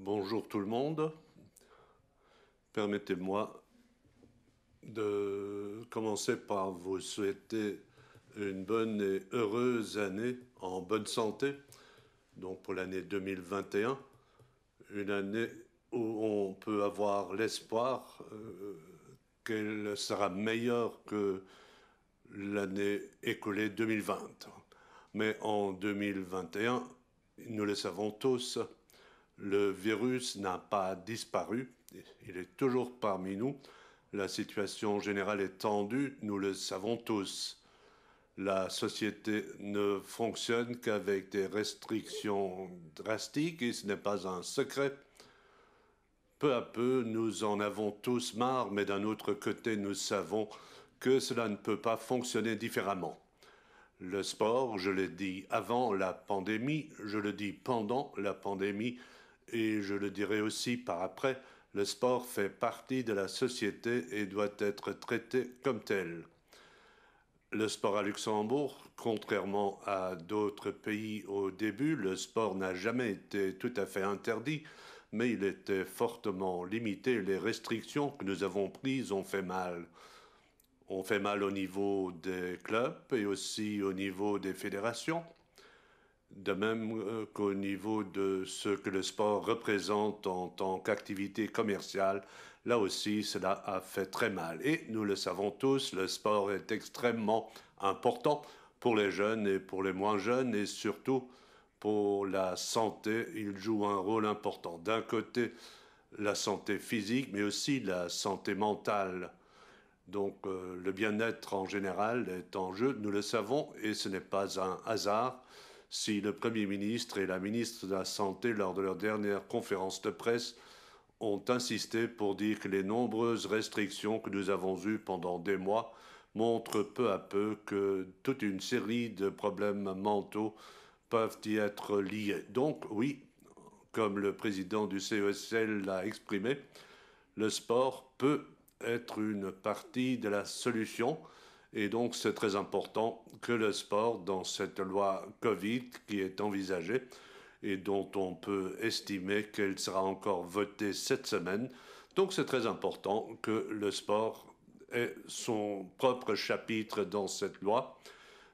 Bonjour tout le monde. Permettez-moi de commencer par vous souhaiter une bonne et heureuse année en bonne santé, donc pour l'année 2021, une année où on peut avoir l'espoir qu'elle sera meilleure que l'année écoulée 2020. Mais en 2021, nous le savons tous, le virus n'a pas disparu, il est toujours parmi nous. La situation générale est tendue, nous le savons tous. La société ne fonctionne qu'avec des restrictions drastiques et ce n'est pas un secret. Peu à peu, nous en avons tous marre, mais d'un autre côté, nous savons que cela ne peut pas fonctionner différemment. Le sport, je l'ai dit avant la pandémie, je le dis pendant la pandémie et je le dirai aussi par après, le sport fait partie de la société et doit être traité comme tel. Le sport à Luxembourg, contrairement à d'autres pays au début, le sport n'a jamais été tout à fait interdit, mais il était fortement limité. Les restrictions que nous avons prises ont fait mal. On fait mal au niveau des clubs et aussi au niveau des fédérations, de même qu'au niveau de ce que le sport représente en tant qu'activité commerciale. Là aussi, cela a fait très mal. Et nous le savons tous, le sport est extrêmement important pour les jeunes et pour les moins jeunes et surtout pour la santé. Il joue un rôle important. D'un côté, la santé physique, mais aussi la santé mentale. Donc le bien-être en général est en jeu, nous le savons, et ce n'est pas un hasard si le Premier ministre et la ministre de la Santé, lors de leur dernière conférence de presse, ont insisté pour dire que les nombreuses restrictions que nous avons eues pendant des mois montrent peu à peu que toute une série de problèmes mentaux peuvent y être liés. Donc oui, comme le président du CESL l'a exprimé, le sport peut être une partie de la solution. Et donc, c'est très important que le sport, dans cette loi Covid qui est envisagée et dont on peut estimer qu'elle sera encore votée cette semaine, donc c'est très important que le sport ait son propre chapitre dans cette loi.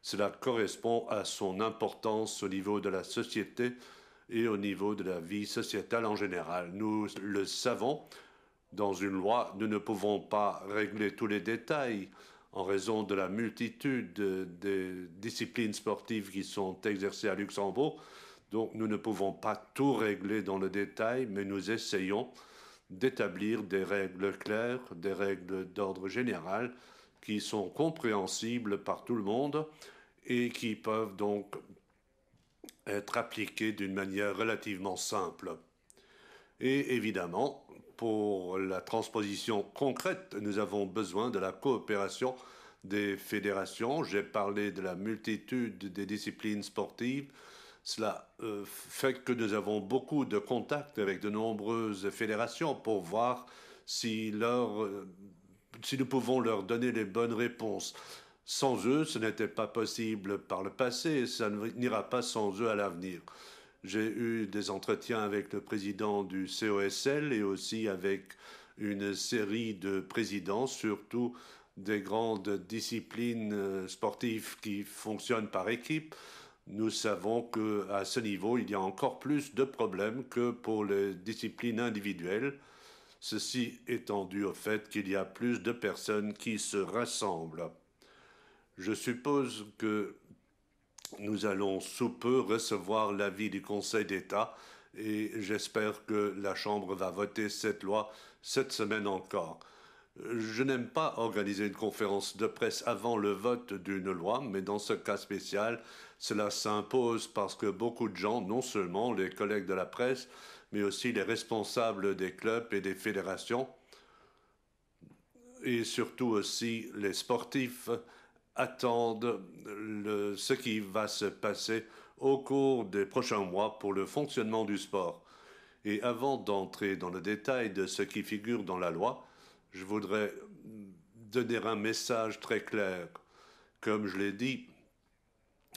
Cela correspond à son importance au niveau de la société et au niveau de la vie sociétale en général. Nous le savons, dans une loi, nous ne pouvons pas régler tous les détails en raison de la multitude des disciplines sportives qui sont exercées à Luxembourg. Donc nous ne pouvons pas tout régler dans le détail, mais nous essayons d'établir des règles claires, des règles d'ordre général qui sont compréhensibles par tout le monde et qui peuvent donc être appliquées d'une manière relativement simple. Et évidemment, pour la transposition concrète, nous avons besoin de la coopération des fédérations. J'ai parlé de la multitude des disciplines sportives. Cela fait que nous avons beaucoup de contacts avec de nombreuses fédérations pour voir si, si nous pouvons leur donner les bonnes réponses. Sans eux, ce n'était pas possible par le passé et ça n'ira pas sans eux à l'avenir. J'ai eu des entretiens avec le président du COSL et aussi avec une série de présidents, surtout des grandes disciplines sportives qui fonctionnent par équipe. Nous savons qu'à ce niveau, il y a encore plus de problèmes que pour les disciplines individuelles. Ceci étant dû au fait qu'il y a plus de personnes qui se rassemblent. Je suppose que nous allons sous peu recevoir l'avis du Conseil d'État et j'espère que la Chambre va voter cette loi cette semaine encore. Je n'aime pas organiser une conférence de presse avant le vote d'une loi, mais dans ce cas spécial, cela s'impose parce que beaucoup de gens, non seulement les collègues de la presse, mais aussi les responsables des clubs et des fédérations, et surtout aussi les sportifs, attendent ce qui va se passer au cours des prochains mois pour le fonctionnement du sport. Et avant d'entrer dans le détail de ce qui figure dans la loi, je voudrais donner un message très clair. Comme je l'ai dit,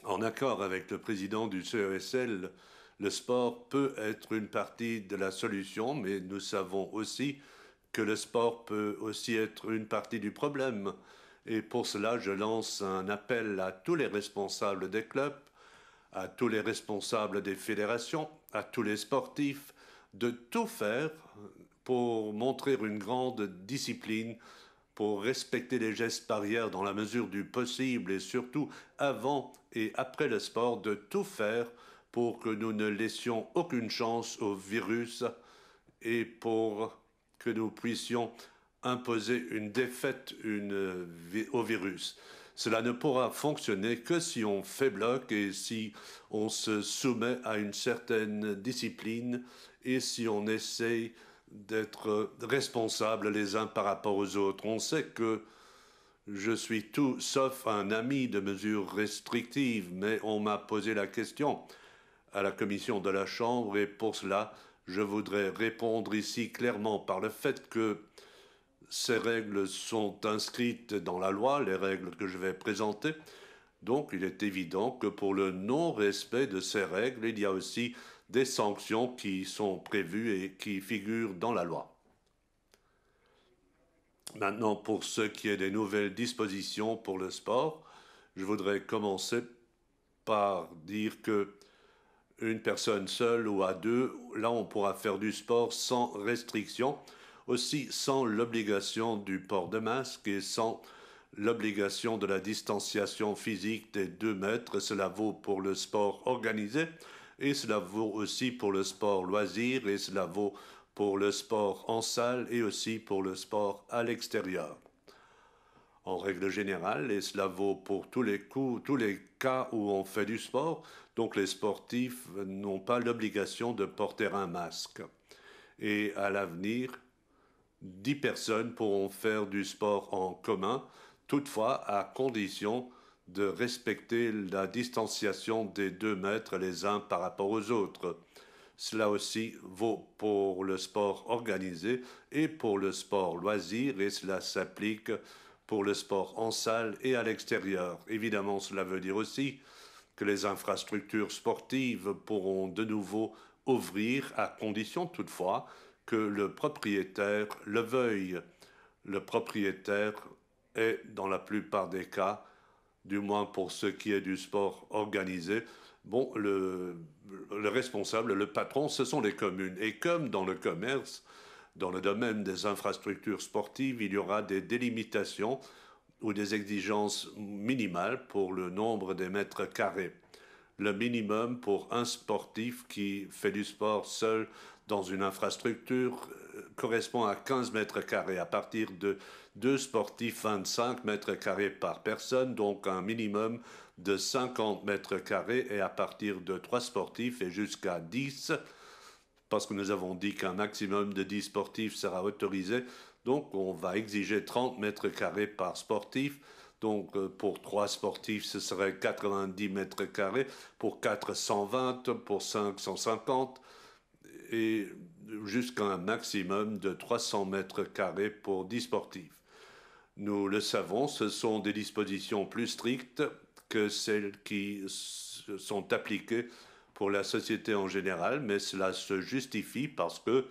en accord avec le président du CESL, Le sport peut être une partie de la solution, mais nous savons aussi que le sport peut aussi être une partie du problème. Et pour cela, je lance un appel à tous les responsables des clubs, à tous les responsables des fédérations, à tous les sportifs, de tout faire pour montrer une grande discipline, pour respecter les gestes barrières dans la mesure du possible et surtout avant et après le sport, de tout faire pour que nous ne laissions aucune chance au virus et pour que nous puissions imposer une défaite au virus. Cela ne pourra fonctionner que si on fait bloc et si on se soumet à une certaine discipline et si on essaye d'être responsables les uns par rapport aux autres. On sait que je suis tout sauf un ami de mesures restrictives, mais on m'a posé la question à la commission de la Chambre et pour cela, je voudrais répondre ici clairement par le fait que ces règles sont inscrites dans la loi, les règles que je vais présenter. Donc, il est évident que pour le non-respect de ces règles, il y a aussi des sanctions qui sont prévues et qui figurent dans la loi. Maintenant, pour ce qui est des nouvelles dispositions pour le sport, je voudrais commencer par dire que une personne seule ou à deux, là on pourra faire du sport sans restriction, aussi sans l'obligation du port de masque et sans l'obligation de la distanciation physique des 2 mètres. Cela vaut pour le sport organisé et cela vaut aussi pour le sport loisir et cela vaut pour le sport en salle et aussi pour le sport à l'extérieur. En règle générale, et cela vaut pour tous les cas où on fait du sport, donc les sportifs n'ont pas l'obligation de porter un masque. Et à l'avenir, 10 personnes pourront faire du sport en commun, toutefois à condition de respecter la distanciation des 2 mètres les uns par rapport aux autres. Cela aussi vaut pour le sport organisé et pour le sport loisir et cela s'applique pour le sport en salle et à l'extérieur. Évidemment, cela veut dire aussi que les infrastructures sportives pourront de nouveau ouvrir à condition toutefois que le propriétaire le veuille. Le propriétaire est, dans la plupart des cas, du moins pour ce qui est du sport organisé, bon, le responsable, le patron, ce sont les communes. Et comme dans le commerce, dans le domaine des infrastructures sportives, il y aura des délimitations ou des exigences minimales pour le nombre des mètres carrés. Le minimum pour un sportif qui fait du sport seul dans une infrastructure correspond à 15 mètres carrés. À partir de 2 sportifs, 25 mètres carrés par personne, donc un minimum de 50 mètres carrés. Et à partir de 3 sportifs et jusqu'à 10, parce que nous avons dit qu'un maximum de 10 sportifs sera autorisé, donc on va exiger 30 mètres carrés par sportif. Donc pour 3 sportifs, ce serait 90 mètres carrés, pour 4, 120, pour 5, 150, et jusqu'à un maximum de 300 mètres carrés pour 10 sportifs. Nous le savons, ce sont des dispositions plus strictes que celles qui sont appliquées pour la société en général, mais cela se justifie parce que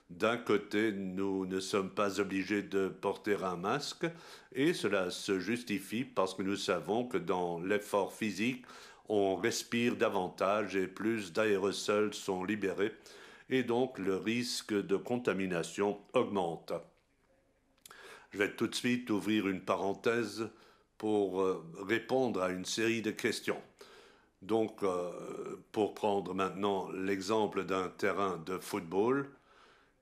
d'un côté, nous ne sommes pas obligés de porter un masque et cela se justifie parce que nous savons que dans l'effort physique, on respire davantage et plus d'aérosols sont libérés et donc le risque de contamination augmente. Je vais tout de suite ouvrir une parenthèse pour répondre à une série de questions. Donc, pour prendre maintenant l'exemple d'un terrain de football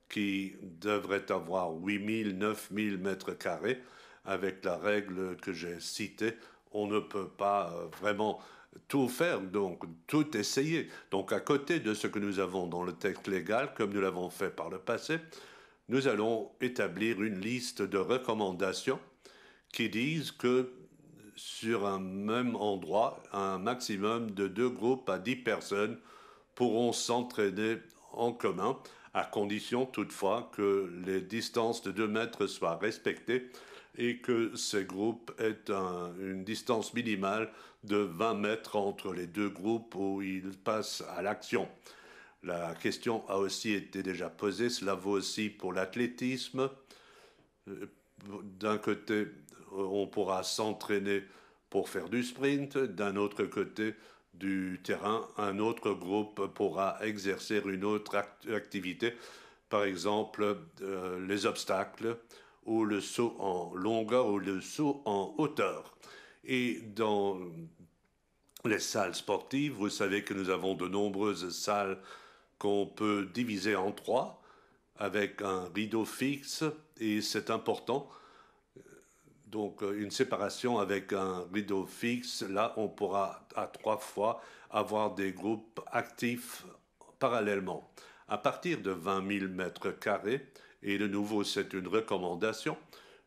qui devrait avoir 8000, 9000 mètres carrés, avec la règle que j'ai citée, on ne peut pas vraiment tout faire, donc tout essayer. Donc, à côté de ce que nous avons dans le texte légal, comme nous l'avons fait par le passé, nous allons établir une liste de recommandations qui disent que sur un même endroit, un maximum de 2 groupes à 10 personnes pourront s'entraîner en commun, à condition toutefois que les distances de 2 mètres soient respectées et que ces groupes aient une distance minimale de 20 mètres entre les deux groupes où ils passent à l'action. La question a aussi été déjà posée, cela vaut aussi pour l'athlétisme. D'un côté, on pourra s'entraîner pour faire du sprint, d'un autre côté du terrain, un autre groupe pourra exercer une autre activité, par exemple les obstacles ou le saut en longueur ou le saut en hauteur. Et dans les salles sportives, vous savez que nous avons de nombreuses salles qu'on peut diviser en trois avec un rideau fixe et c'est important. Donc une séparation avec un rideau fixe, là on pourra à 3 fois avoir des groupes actifs parallèlement. À partir de 20 000 mètres carrés, et de nouveau c'est une recommandation,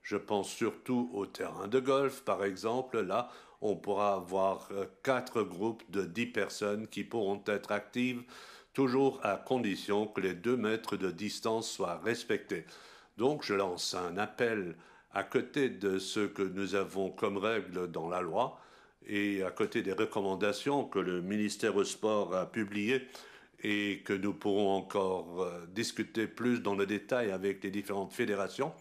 je pense surtout au terrain de golf par exemple, là on pourra avoir 4 groupes de 10 personnes qui pourront être actives, toujours à condition que les 2 mètres de distance soient respectés. Donc je lance un appel à côté de ce que nous avons comme règle dans la loi et à côté des recommandations que le ministère au sport a publiées et que nous pourrons encore discuter plus dans le détail avec les différentes fédérations,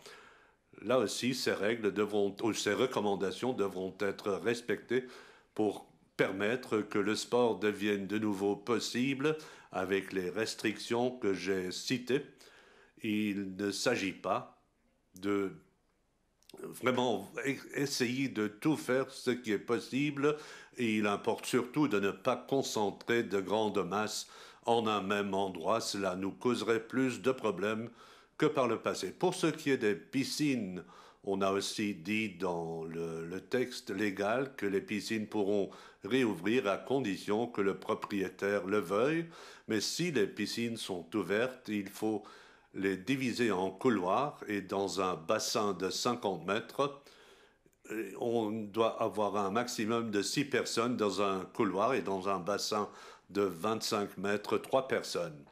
là aussi ces règles devront, ou ces recommandations devront être respectées pour permettre que le sport devienne de nouveau possible avec les restrictions que j'ai citées. Il ne s'agit pas de vraiment essayer de tout faire ce qui est possible et il importe surtout de ne pas concentrer de grandes masses en un même endroit. Cela nous causerait plus de problèmes que par le passé. Pour ce qui est des piscines, on a aussi dit dans le texte légal que les piscines pourront réouvrir à condition que le propriétaire le veuille. Mais si les piscines sont ouvertes, il faut les diviser en couloirs et dans un bassin de 50 mètres, on doit avoir un maximum de 6 personnes dans un couloir et dans un bassin de 25 mètres, 3 personnes.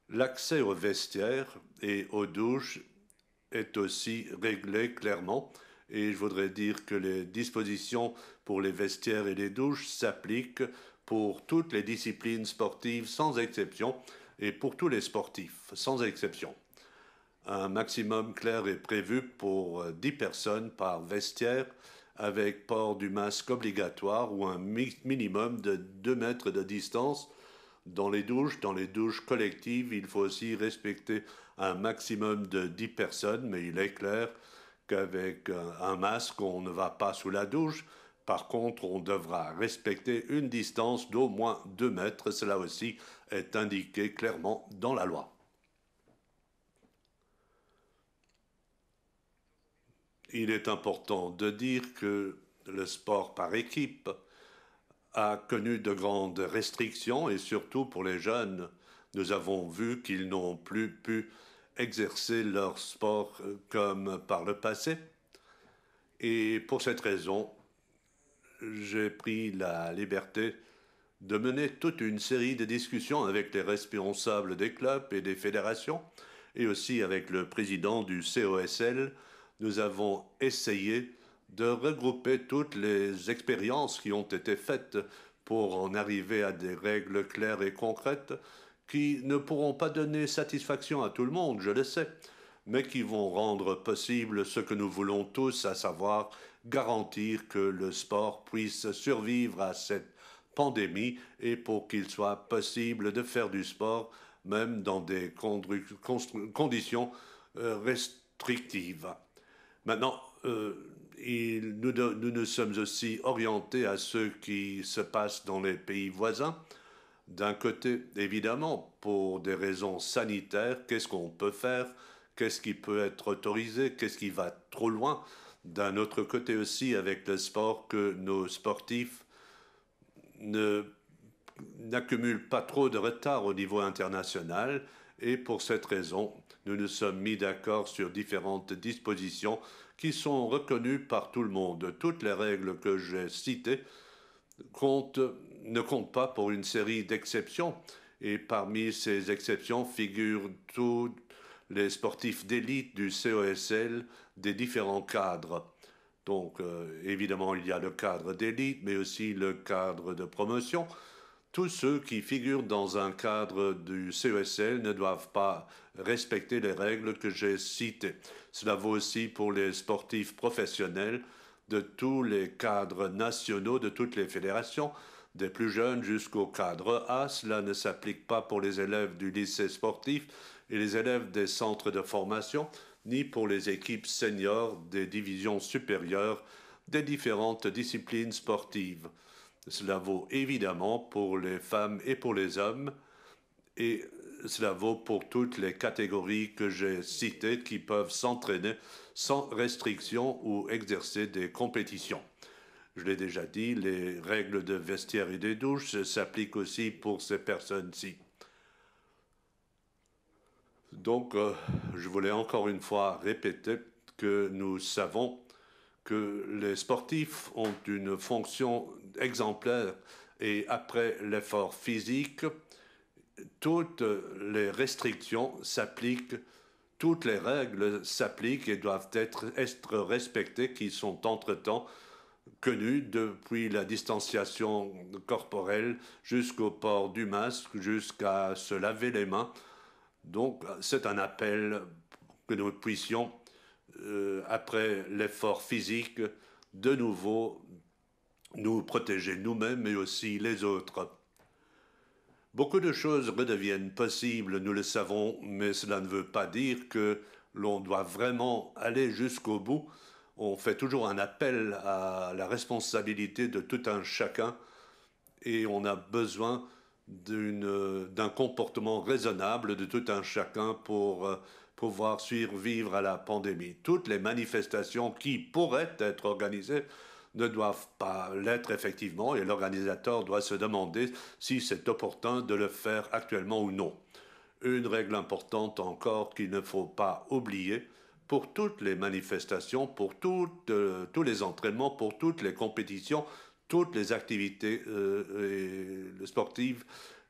L'accès aux vestiaires et aux douches est aussi réglé clairement et je voudrais dire que les dispositions pour les vestiaires et les douches s'appliquent pour toutes les disciplines sportives sans exception et pour tous les sportifs sans exception. Un maximum clair est prévu pour 10 personnes par vestiaire avec port du masque obligatoire ou un minimum de 2 mètres de distance. Dans les douches collectives, il faut aussi respecter un maximum de 10 personnes, mais il est clair qu'avec un masque, on ne va pas sous la douche. Par contre, on devra respecter une distance d'au moins 2 mètres. Cela aussi est indiqué clairement dans la loi. Il est important de dire que le sport par équipe a connu de grandes restrictions et surtout pour les jeunes, nous avons vu qu'ils n'ont plus pu exercer leur sport comme par le passé. Et pour cette raison, j'ai pris la liberté de mener toute une série de discussions avec les responsables des clubs et des fédérations et aussi avec le président du COSL. Nous avons essayé de regrouper toutes les expériences qui ont été faites pour en arriver à des règles claires et concrètes qui ne pourront pas donner satisfaction à tout le monde, je le sais, mais qui vont rendre possible ce que nous voulons tous, à savoir garantir que le sport puisse survivre à cette pandémie et pour qu'il soit possible de faire du sport même dans des conditions restrictives. Maintenant, nous sommes aussi orientés à ce qui se passe dans les pays voisins. D'un côté, évidemment, pour des raisons sanitaires, qu'est-ce qu'on peut faire? Qu'est-ce qui peut être autorisé? Qu'est-ce qui va trop loin? D'un autre côté aussi, avec le sport, que nos sportifs n'accumulent pas trop de retard au niveau international. Et pour cette raison, nous nous sommes mis d'accord sur différentes dispositions qui sont reconnues par tout le monde. Toutes les règles que j'ai citées ne comptent pas pour une série d'exceptions. Et parmi ces exceptions figurent tout les sportifs d'élite du COSL des différents cadres. Donc, évidemment, il y a le cadre d'élite, mais aussi le cadre de promotion. Tous ceux qui figurent dans un cadre du CESL ne doivent pas respecter les règles que j'ai citées. Cela vaut aussi pour les sportifs professionnels de tous les cadres nationaux, de toutes les fédérations, des plus jeunes jusqu'au cadre A. Cela ne s'applique pas pour les élèves du lycée sportif et les élèves des centres de formation, ni pour les équipes seniors des divisions supérieures des différentes disciplines sportives. Cela vaut évidemment pour les femmes et pour les hommes, et cela vaut pour toutes les catégories que j'ai citées qui peuvent s'entraîner sans restriction ou exercer des compétitions. Je l'ai déjà dit, les règles de vestiaire et des douches s'appliquent aussi pour ces personnes-ci. Donc, je voulais encore une fois répéter que nous savons que les sportifs ont une fonction exemplaire et après l'effort physique, toutes les restrictions s'appliquent, toutes les règles s'appliquent et doivent être respectées qui sont entre-temps connues depuis la distanciation corporelle jusqu'au port du masque, jusqu'à se laver les mains. Donc c'est un appel que nous puissions après l'effort physique, de nouveau nous protéger nous-mêmes mais aussi les autres. Beaucoup de choses redeviennent possibles, nous le savons, mais cela ne veut pas dire que l'on doit vraiment aller jusqu'au bout. On fait toujours un appel à la responsabilité de tout un chacun et on a besoin d'un comportement raisonnable de tout un chacun pour pouvoir survivre à la pandémie. Toutes les manifestations qui pourraient être organisées ne doivent pas l'être effectivement et l'organisateur doit se demander si c'est opportun de le faire actuellement ou non. Une règle importante encore qu'il ne faut pas oublier, pour toutes les manifestations, pour tous les entraînements, pour toutes les compétitions, toutes les activités sportives,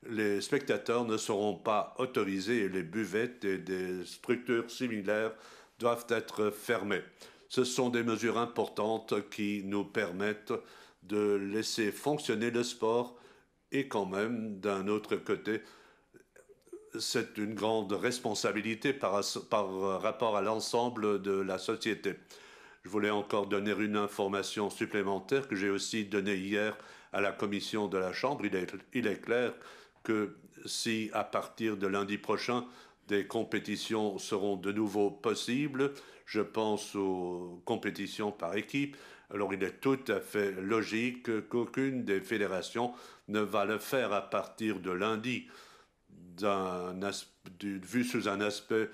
les spectateurs ne seront pas autorisés et les buvettes et des structures similaires doivent être fermées. Ce sont des mesures importantes qui nous permettent de laisser fonctionner le sport et quand même, d'un autre côté, c'est une grande responsabilité par rapport à l'ensemble de la société. Je voulais encore donner une information supplémentaire que j'ai aussi donnée hier à la commission de la Chambre. Il est clair que si à partir de lundi prochain, des compétitions seront de nouveau possibles, je pense aux compétitions par équipe, alors il est tout à fait logique qu'aucune des fédérations ne va le faire à partir de lundi. Vu sous un aspect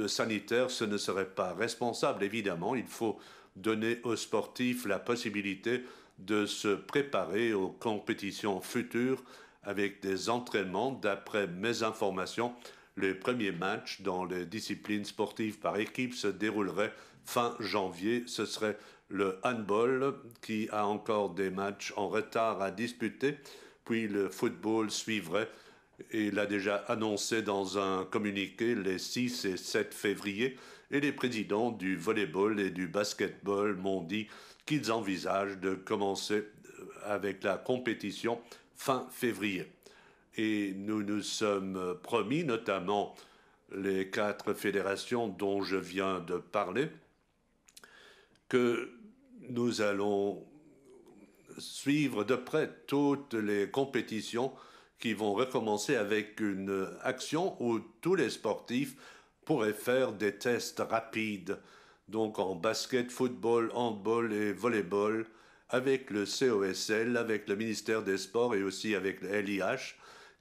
sanitaire, ce ne serait pas responsable. Évidemment, il faut donner aux sportifs la possibilité de se préparer aux compétitions futures avec des entraînements. D'après mes informations, les premiers matchs dans les disciplines sportives par équipe se dérouleraient fin janvier. Ce serait le handball qui a encore des matchs en retard à disputer, puis le football suivrait. Et il a déjà annoncé dans un communiqué les 6 et 7 février, et les présidents du volleyball et du basketball m'ont dit qu'ils envisagent de commencer avec la compétition fin février. Et nous nous sommes promis, notamment les 4 fédérations dont je viens de parler, que nous allons suivre de près toutes les compétitions qui vont recommencer avec une action où tous les sportifs pourraient faire des tests rapides, donc en basket, football, handball et volleyball, avec le COSL, avec le ministère des Sports et aussi avec le LIH,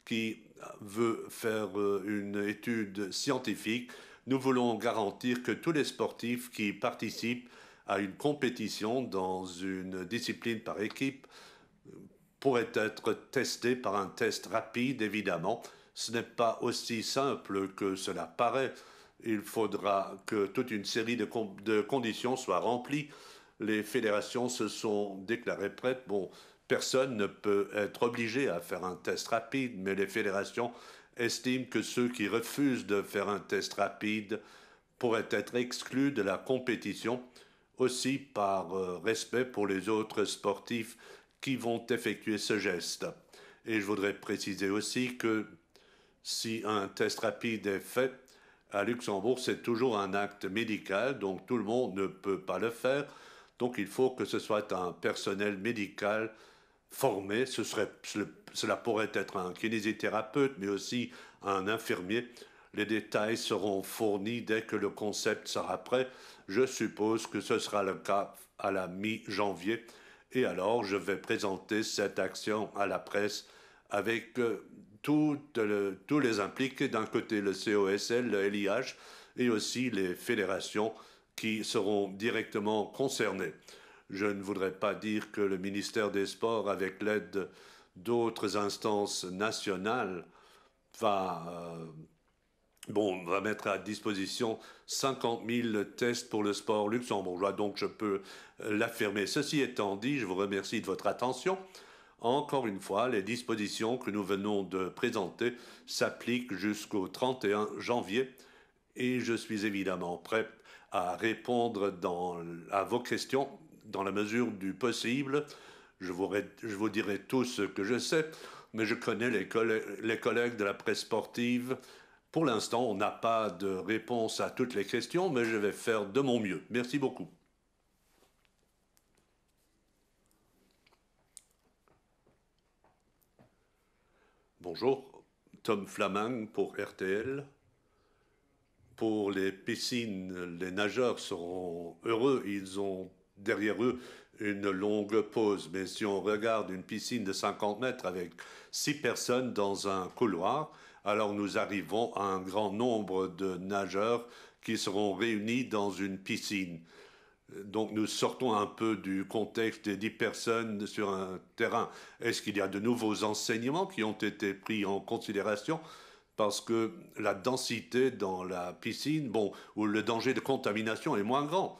qui veut faire une étude scientifique. Nous voulons garantir que tous les sportifs qui participent à une compétition dans une discipline par équipe pourrait être testé par un test rapide, évidemment. Ce n'est pas aussi simple que cela paraît. Il faudra que toute une série de conditions soient remplies. Les fédérations se sont déclarées prêtes. Bon, personne ne peut être obligé à faire un test rapide, mais les fédérations estiment que ceux qui refusent de faire un test rapide pourraient être exclus de la compétition, aussi par respect pour les autres sportifs qui vont effectuer ce geste. Et je voudrais préciser aussi que si un test rapide est fait, à Luxembourg, c'est toujours un acte médical, donc tout le monde ne peut pas le faire. Donc il faut que ce soit un personnel médical formé. Cela pourrait être un kinésithérapeute, mais aussi un infirmier. Les détails seront fournis dès que le concept sera prêt. Je suppose que ce sera le cas à la mi-janvier. Et alors, je vais présenter cette action à la presse avec tous les impliqués, d'un côté le COSL, le LIH et aussi les fédérations qui seront directement concernées. Je ne voudrais pas dire que le ministère des Sports, avec l'aide d'autres instances nationales, va, va mettre à disposition 50 000 tests pour le sport luxembourgeois, donc je peux l'affirmer. Ceci étant dit, je vous remercie de votre attention. Encore une fois, les dispositions que nous venons de présenter s'appliquent jusqu'au 31 janvier et je suis évidemment prêt à répondre à vos questions dans la mesure du possible. Je vous dirai tout ce que je sais, mais je connais les collègues de la presse sportive. Pour l'instant, on n'a pas de réponse à toutes les questions, mais je vais faire de mon mieux. Merci beaucoup. Bonjour, Tom Flaming pour RTL. Pour les piscines, les nageurs seront heureux. Ils ont derrière eux une longue pause. Mais si on regarde une piscine de 50 mètres avec 6 personnes dans un couloir, alors nous arrivons à un grand nombre de nageurs qui seront réunis dans une piscine. Donc nous sortons un peu du contexte des 10 personnes sur un terrain. Est-ce qu'il y a de nouveaux enseignements qui ont été pris en considération? Parce que la densité dans la piscine, où le danger de contamination est moins grand.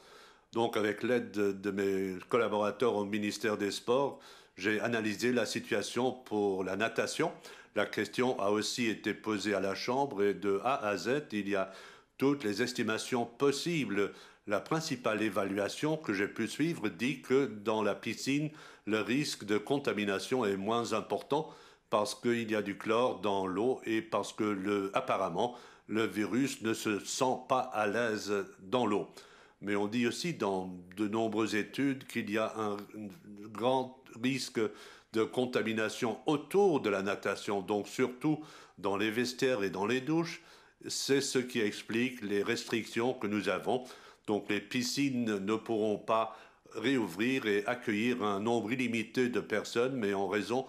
Donc avec l'aide de mes collaborateurs au ministère des Sports, j'ai analysé la situation pour la natation. La question a aussi été posée à la Chambre et de A à Z, il y a toutes les estimations possibles. La principale évaluation que j'ai pu suivre dit que dans la piscine, le risque de contamination est moins important parce qu'il y a du chlore dans l'eau et parce que apparemment le virus ne se sent pas à l'aise dans l'eau. Mais on dit aussi dans de nombreuses études qu'il y a un grand risque de contamination autour de la natation, donc surtout dans les vestiaires et dans les douches. C'est ce qui explique les restrictions que nous avons. Donc les piscines ne pourront pas réouvrir et accueillir un nombre illimité de personnes, mais en raison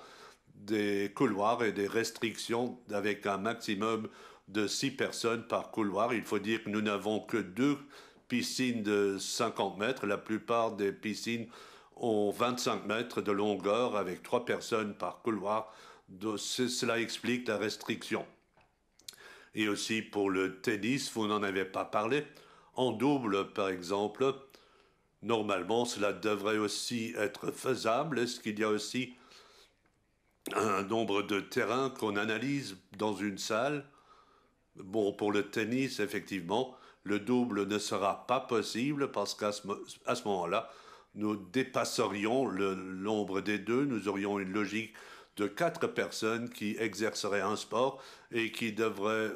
des couloirs et des restrictions avec un maximum de 6 personnes par couloir. Il faut dire que nous n'avons que 2 piscines de 50 mètres. La plupart des piscines ont 25 mètres de longueur avec 3 personnes par couloir. Cela explique la restriction. Et aussi pour le tennis, vous n'en avez pas parlé. En double, par exemple, normalement, cela devrait aussi être faisable. Est-ce qu'il y a aussi un nombre de terrains qu'on analyse dans une salle? Pour le tennis, effectivement, le double ne sera pas possible parce qu'à ce moment-là, nous dépasserions le nombre des deux. Nous aurions une logique de 4 personnes qui exerceraient un sport et qui devraient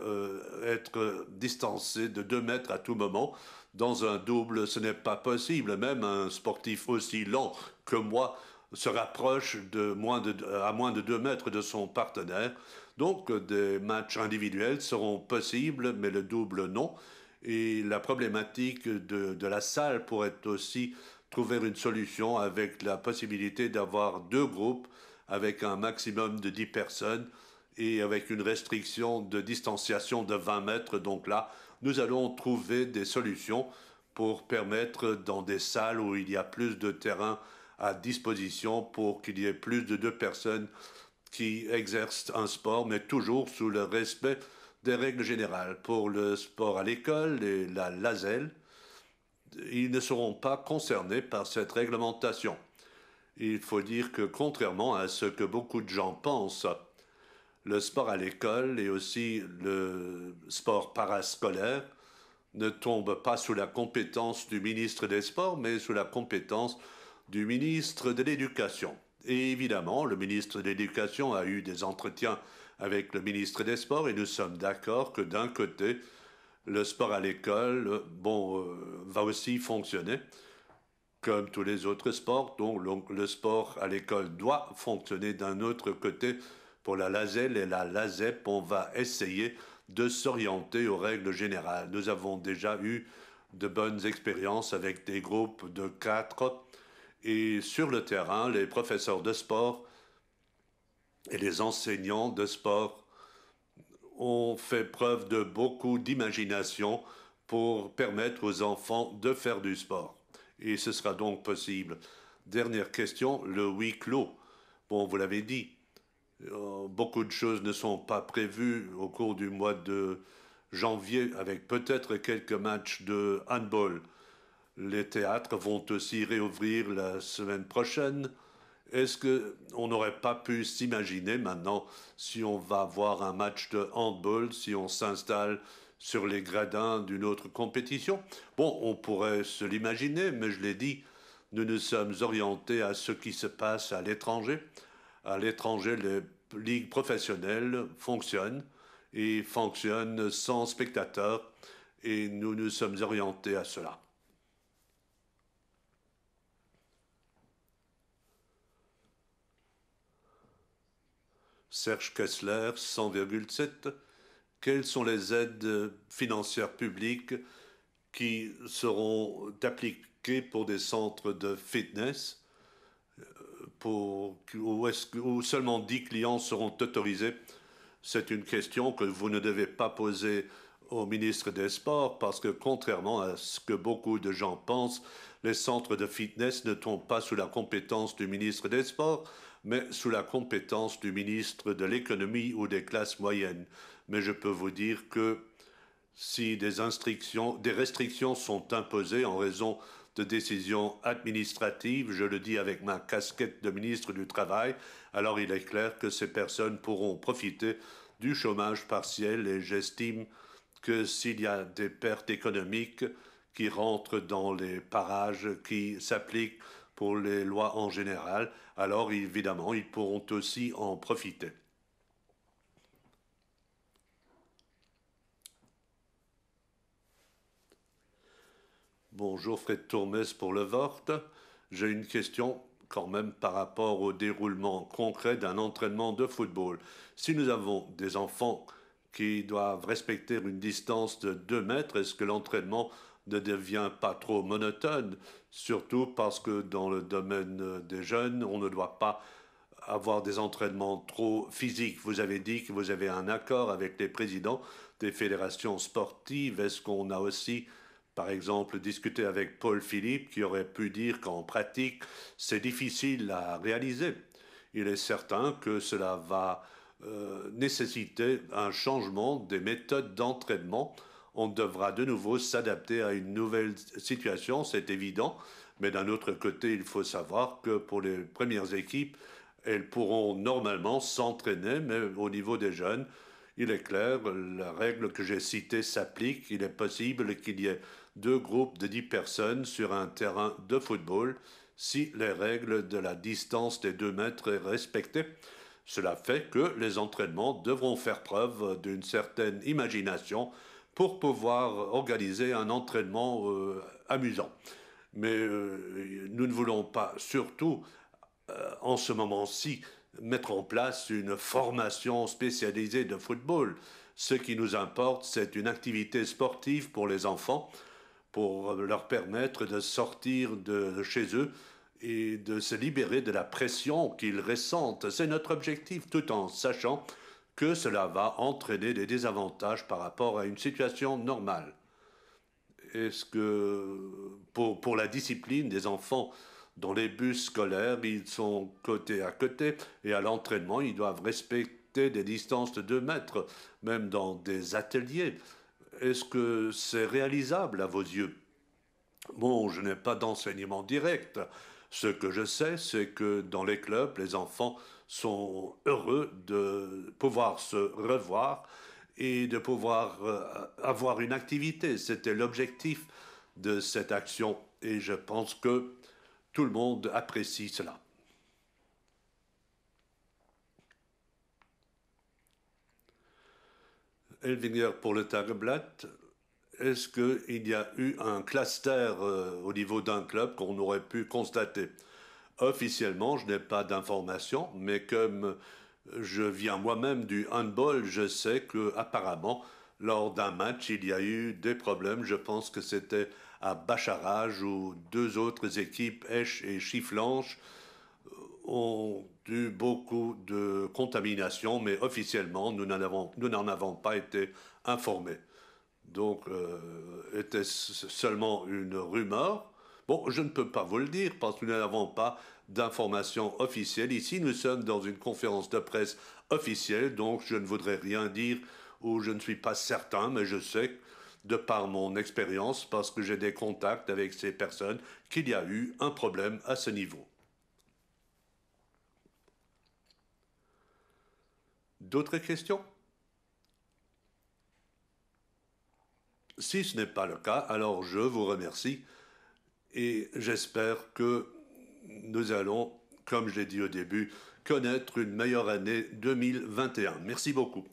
être distancées de 2 mètres à tout moment. Dans un double, ce n'est pas possible. Même un sportif aussi lent que moi se rapproche à moins de 2 mètres de son partenaire. Donc des matchs individuels seront possibles, mais le double non. Et la problématique de la salle pourrait aussi trouver une solution avec la possibilité d'avoir 2 groupes avec un maximum de 10 personnes et avec une restriction de distanciation de 20 mètres. Donc là, nous allons trouver des solutions pour permettre dans des salles où il y a plus de terrain à disposition pour qu'il y ait plus de 2 personnes qui exercent un sport, mais toujours sous le respect des règles générales. Pour le sport à l'école et la LASEL, ils ne seront pas concernés par cette réglementation. il faut dire que contrairement à ce que beaucoup de gens pensent, le sport à l'école et aussi le sport parascolaire ne tombent pas sous la compétence du ministre des Sports, mais sous la compétence du ministre de l'Éducation. Et évidemment, le ministre de l'Éducation a eu des entretiens avec le ministre des Sports et nous sommes d'accord que d'un côté, le sport à l'école, va aussi fonctionner comme tous les autres sports. Donc le sport à l'école doit fonctionner d'un autre côté. Pour la LASEL et la LASEP, on va essayer de s'orienter aux règles générales. Nous avons déjà eu de bonnes expériences avec des groupes de 4 et sur le terrain, les professeurs de sport et les enseignants de sport ont fait preuve de beaucoup d'imagination pour permettre aux enfants de faire du sport. Et ce sera donc possible. Dernière question, le huis clos. Bon, vous l'avez dit, beaucoup de choses ne sont pas prévues au cours du mois de janvier, avec peut-être quelques matchs de handball. Les théâtres vont aussi réouvrir la semaine prochaine. Est-ce qu'on n'aurait pas pu s'imaginer maintenant si on va voir un match de handball, si on s'installe sur les gradins d'une autre compétition? Bon, on pourrait se l'imaginer, mais je l'ai dit, nous nous sommes orientés à ce qui se passe à l'étranger. À l'étranger, les ligues professionnelles fonctionnent et fonctionnent sans spectateurs et nous nous sommes orientés à cela. Serge Kessler, 100,7. Quelles sont les aides financières publiques qui seront appliquées pour des centres de fitness où seulement 10 clients seront autorisés? C'est une question que vous ne devez pas poser au ministre des Sports parce que contrairement à ce que beaucoup de gens pensent, les centres de fitness ne tombent pas sous la compétence du ministre des Sports, mais sous la compétence du ministre de l'Économie ou des classes moyennes. Mais je peux vous dire que si des restrictions sont imposées en raison de décisions administratives, je le dis avec ma casquette de ministre du Travail, alors il est clair que ces personnes pourront profiter du chômage partiel et j'estime que s'il y a des pertes économiques qui rentrent dans les parages qui s'appliquent pour les lois en général, alors évidemment ils pourront aussi en profiter. Bonjour Fred Tourmes pour le vote. J'ai une question quand même par rapport au déroulement concret d'un entraînement de football. Si nous avons des enfants qui doivent respecter une distance de 2 mètres, est-ce que l'entraînement ne devient pas trop monotone? Surtout parce que dans le domaine des jeunes, on ne doit pas avoir des entraînements trop physiques. Vous avez dit que vous avez un accord avec les présidents des fédérations sportives. Est-ce qu'on a aussi par exemple, discuté avec Paul Philippe qui aurait pu dire qu'en pratique, c'est difficile à réaliser. Il est certain que cela va nécessiter un changement des méthodes d'entraînement. On devra de nouveau s'adapter à une nouvelle situation, c'est évident. Mais d'un autre côté, il faut savoir que pour les premières équipes, elles pourront normalement s'entraîner, mais au niveau des jeunes, il est clair, la règle que j'ai citée s'applique. Il est possible qu'il y ait 2 groupes de 10 personnes sur un terrain de football si les règles de la distance des 2 mètres est respectée. Cela fait que les entraînements devront faire preuve d'une certaine imagination pour pouvoir organiser un entraînement amusant. Mais nous ne voulons pas, surtout en ce moment-ci, mettre en place une formation spécialisée de football. Ce qui nous importe, c'est une activité sportive pour les enfants, pour leur permettre de sortir de chez eux et de se libérer de la pression qu'ils ressentent. C'est notre objectif, tout en sachant que cela va entraîner des désavantages par rapport à une situation normale. Est-ce que pour la discipline des enfants dans les bus scolaires, ils sont côté à côté et à l'entraînement, ils doivent respecter des distances de 2 mètres, même dans des ateliers. Est-ce que c'est réalisable à vos yeux? Bon, je n'ai pas d'enseignement direct, Ce que je sais, c'est que dans les clubs, les enfants sont heureux de pouvoir se revoir et de pouvoir avoir une activité. C'était l'objectif de cette action et je pense que tout le monde apprécie cela. Elvinger pour le Tageblatt, est-ce qu'il y a eu un cluster au niveau d'un club qu'on aurait pu constater? Officiellement, je n'ai pas d'informations, mais comme je viens moi-même du handball, je sais que apparemment, lors d'un match, il y a eu des problèmes. Je pense que c'était à Bacharach où deux autres équipes, Esch et Chifflanche, ont eu beaucoup de contamination, mais officiellement, nous n'en avons pas été informés. Donc, était-ce seulement une rumeur? Bon, je ne peux pas vous le dire parce que nous n'avons pas d'informations officielles. Ici, nous sommes dans une conférence de presse officielle, donc je ne voudrais rien dire ou je ne suis pas certain, mais je sais, de par mon expérience, parce que j'ai des contacts avec ces personnes, qu'il y a eu un problème à ce niveau. D'autres questions? Si ce n'est pas le cas, alors je vous remercie et j'espère que nous allons, comme je l'ai dit au début, connaître une meilleure année 2021. Merci beaucoup.